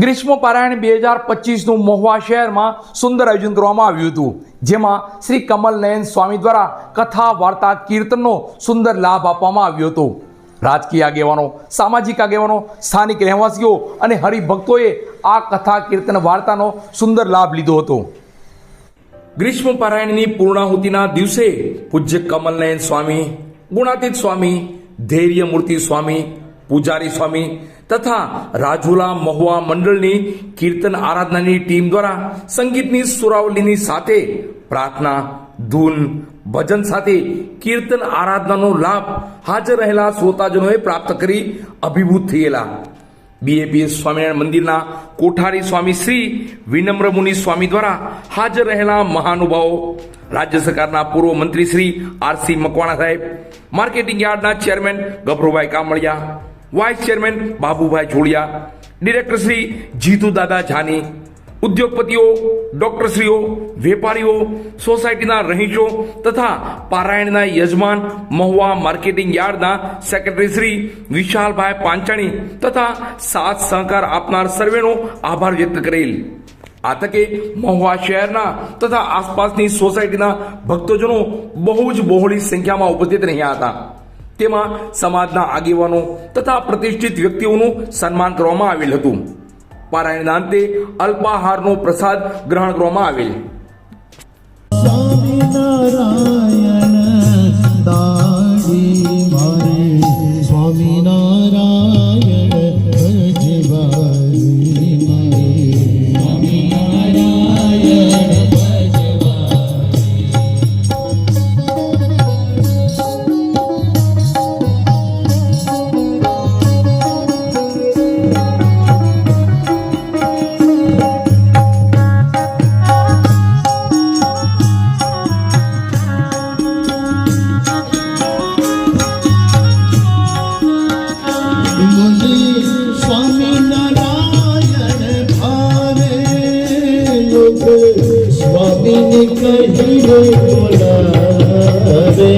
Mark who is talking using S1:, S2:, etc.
S1: ગ્રીષ્મ પારાયણ 2025નું મહુવા શહેરમાં સુંદર આયોજન કરવામાં આવ્યું હતું, જેમાં શ્રી કમલનયન સ્વામી દ્વારા કથા વાર્તા કીર્તનનો સુંદર લાભ આપવામાં આવ્યો હતો. રાજકીય આગેવાનો, સામાજિક આગેવાનો, સ્થાનિક રહેવાસીઓ અને હરિભક્તોએ આ કથા કીર્તન વાર્તાનો સુંદર લાભ લીધો હતો. ગ્રીષ્મ પારાયણની પૂર્ણાહુતિના દિવસે પૂજ્ય કમલનયન સ્વામી, ગુણાતીત સ્વામી, ધૈર્યમૂર્તિ સ્વામી, પૂજારી સ્વામી તથા રાજુલા મહુવા મંડળની કીર્તન આરાધનાની ટીમ દ્વારા સંગીતની સુરાવલીની સાથે પ્રાર્થના, ધૂન, ભજન સાથે કીર્તન આરાધનાનો લાભ હાજર રહેલા શ્રોતાજનોએ પ્રાપ્ત કરી અભિભૂત થયેલા. બીએપીએસ સ્વામિનારાયણ મંદિરના કોઠારી સ્વામી શ્રી વિનમ્ર મુનિ સ્વામી દ્વારા હાજર રહેલા મહાનુભાવો, રાજ્ય સરકારના પૂર્વ મંત્રી શ્રી આરસી મકવાણા સાહેબ, માર્કેટિંગ યાર્ડના chairman Gabharubhai Kamaliya, vice chairman Babubhai Jodiya, director Shri Jitu Dada Jani, ઉદ્યોગપતિઓ, ડોક્ટરશ્રીઓ, વેપારીઓ, સોસાયટીના રહીશો તથા પારાયણના યજમાન, મહુવા માર્કેટિંગ યાર્ડના સેક્રેટરી શ્રી વિશાલભાઈ પાંચાણી તથા સાથ સહકાર આપનાર સર્વેનો આભાર વ્યક્ત કરેલ. આ તકે મહુવા શહેરના તથા આસપાસની સોસાયટીના ભક્તજનો બહુ જ બહોળી સંખ્યામાં ઉપસ્થિત રહ્યા હતા. તેમાં સમાજના આગેવાનો તથા પ્રતિષ્ઠિત વ્યક્તિઓનું સન્માન કરવામાં આવેલ હતું. પારાયણના અંતે અલ્પાહારનો પ્રસાદ ગ્રહણ કરવામાં આવેલ.
S2: સ્વામિનારાયણ દાડી મારે, સ્વામિનારાયણ ભજવારી મારે, સ્વામિનારાયણ સ્વામીને કહીને બોલાવે,